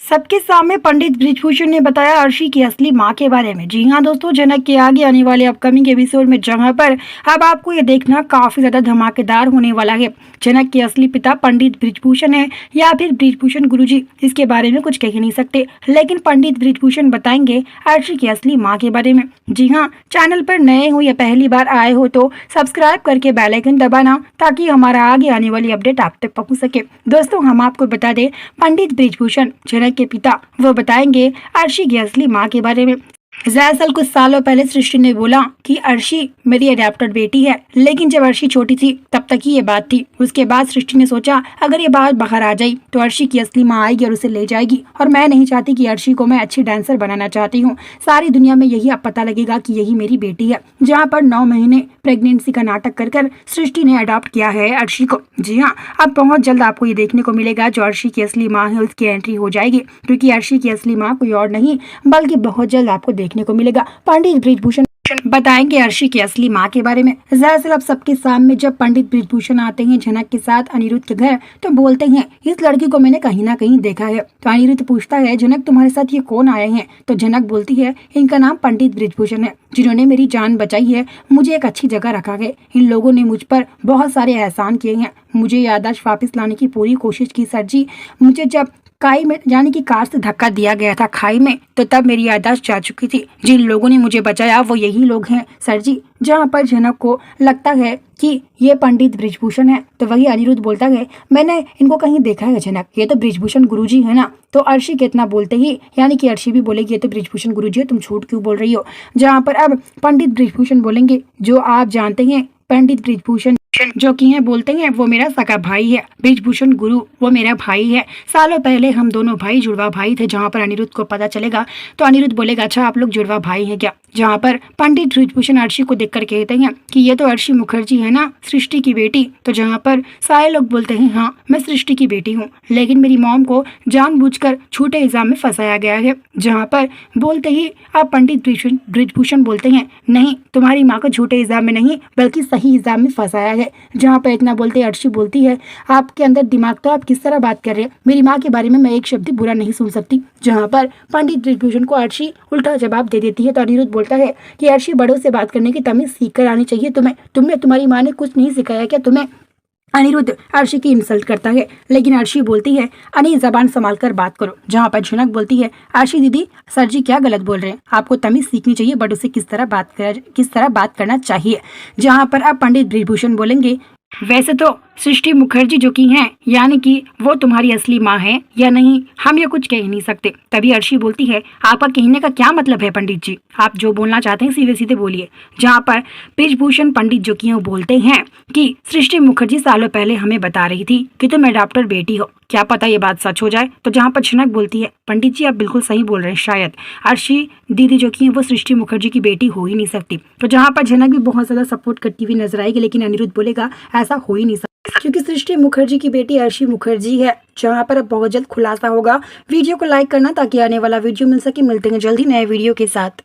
सबके सामने पंडित बृजभूषण ने बताया अर्शी की असली मां के बारे में। जी हाँ दोस्तों, जनक के आगे आने वाले अपकमिंग एपिसोड में जहां पर अब आपको ये देखना काफी ज्यादा धमाकेदार होने वाला है। जनक के असली पिता पंडित बृजभूषण है या फिर बृजभूषण गुरुजी, इसके बारे में कुछ कह ही नहीं सकते, लेकिन पंडित बृजभूषण बताएंगे अर्शी की असली माँ के बारे में। जी हाँ, चैनल पर नए हो या पहली बार आए हो तो सब्सक्राइब करके बेल आइकन दबाना ताकि हमारा आगे आने वाली अपडेट आप तक पहुँच सके। दोस्तों हम आपको बता दें, पंडित बृजभूषण जनक के पिता वो बताएंगे अर्शी की असली माँ के बारे में। दरअसल कुछ सालों पहले सृष्टि ने बोला कि अर्शी मेरी अडॉप्टेड बेटी है, लेकिन जब अर्शी छोटी थी तब तक ही ये बात थी। उसके बाद सृष्टि ने सोचा अगर ये बात बाहर आ जाए तो अर्शी की असली माँ आएगी और उसे ले जाएगी, और मैं नहीं चाहती कि अर्शी को मैं अच्छी डांसर बनाना चाहती हूँ। सारी दुनिया में यही अब पता लगेगा कि यही मेरी बेटी है। जहाँ पर 9 महीने प्रेगनेंसी का नाटक कर कर सृष्टि ने अडॉप्ट किया है अर्शी को। जी हाँ, अब बहुत जल्द आपको ये देखने को मिलेगा जो अर्शी की असली माँ है उसकी एंट्री हो जाएगी, क्योंकि अर्शी की असली माँ कोई और नहीं बल्कि बहुत जल्द आपको देखने को मिलेगा। पंडित बृजभूषण बताएंगे अर्शी की असली माँ के बारे में। दरअसल अब सबके सामने जब पंडित बृजभूषण आते हैं जनक के साथ अनिरुद्ध के घर तो बोलते हैं इस लड़की को मैंने कहीं ना कहीं देखा है। तो अनिरुद्ध पूछता है जनक तुम्हारे साथ ये कौन आए हैं? तो जनक बोलती है इनका नाम पंडित बृजभूषण है, जिन्होंने मेरी जान बचाई है, मुझे एक अच्छी जगह रखा है। इन लोगों ने मुझ पर बहुत सारे एहसान किए हैं, मुझे याददाश्त वापस लाने की पूरी कोशिश की सर जी। मुझे जब खाई में यानी कि कार से धक्का दिया गया था खाई में, तो तब मेरी याददाश्त जा चुकी थी। जिन लोगों ने मुझे बचाया वो यही लोग हैं सर जी। जहाँ पर जनक को लगता है कि ये पंडित बृजभूषण है तो वही अनिरुद्ध बोलता है मैंने इनको कहीं देखा है जनक, ये तो बृजभूषण गुरुजी है ना। तो अर्शी कितना बोलते ही यानी कि अर्शी भी बोलेगी ये तो बृजभूषण गुरुजी है, तुम झूठ क्यों बोल रही हो। जहाँ पर अब पंडित बृजभूषण बोलेंगे जो आप जानते हैं पंडित बृजभूषण जो कि हैं बोलते हैं वो मेरा सगा भाई है, बृजभूषण गुरु वो मेरा भाई है। सालों पहले हम दोनों भाई जुड़वा भाई थे। जहाँ पर अनिरुद्ध को पता चलेगा तो अनिरुद्ध बोलेगा अच्छा आप लोग जुड़वा भाई हैं क्या। जहाँ पर पंडित बृजभूषण अर्शी को देखकर कहते हैं कि ये तो अर्शी मुखर्जी है ना, सृष्टि की बेटी। तो जहाँ पर सारे लोग बोलते हैं हाँ मैं सृष्टि की बेटी हूँ, लेकिन मेरी मॉम को जानबूझकर झूठे इल्जाम में फंसाया गया है। जहाँ पर बोलते ही अब पंडित बृजभूषण बोलते हैं नहीं तुम्हारी माँ को झूठे इल्जाम में नहीं बल्कि सही इल्जाम में फंसाया है। जहाँ पर इतना बोलते अर्शी बोलती है आपके अंदर दिमाग तो आप किस तरह बात कर रहे हैं, मेरी माँ के बारे में मैं एक शब्द बुरा नहीं सुन सकती। जहाँ पर पंडित बृजभूषण को अर्शी उल्टा जवाब दे देती है तो अनिरुद्ध बोलता है कि अर्शी बड़ों से बात करने की तमीज सीख कर आनी चाहिए तुमने तुम्हारी माँ ने कुछ नहीं सिखाया क्या तुम्हें। अनिरुद्ध अर्शी की इंसल्ट करता है, लेकिन अर्शी बोलती है अनी जबान संभाल कर बात करो। जहाँ पर जनक बोलती है अर्शी दीदी सर जी क्या गलत बोल रहे हैं, आपको तमीज सीखनी चाहिए बड़ों से किस तरह बात करना चाहिए। जहाँ पर अब पंडित बृजभूषण बोलेंगे वैसे तो सृष्टि मुखर्जी जो की हैं यानी कि वो तुम्हारी असली माँ है या नहीं हम ये कुछ कह नहीं सकते। तभी अर्शी बोलती है आपका कहने का क्या मतलब है पंडित जी, आप जो बोलना चाहते हैं सीधे सीधे बोलिए। जहाँ पर बृजभूषण पंडित जो की हैं वो बोलते हैं कि सृष्टि मुखर्जी सालों पहले हमें बता रही थी कि तुम अडॉप्टेड बेटी हो, क्या पता ये बात सच हो जाए। तो जहाँ पर जनक बोलती है पंडित जी आप बिल्कुल सही बोल रहे हैं, शायद अर्शी दीदी जो की है वो सृष्टि मुखर्जी की बेटी हो ही नहीं सकती। तो जहाँ पर जनक भी बहुत ज्यादा सपोर्ट करती हुई नजर आएगी, लेकिन अनिरुद्ध बोलेगा ऐसा हो ही नहीं सकता क्योंकि सृष्टि मुखर्जी की बेटी अर्शी मुखर्जी है। जहाँ पर अब बहुत जल्द खुलासा होगा। वीडियो को लाइक करना ताकि आने वाला वीडियो मिल सके। मिलते हैं जल्दी नए वीडियो के साथ।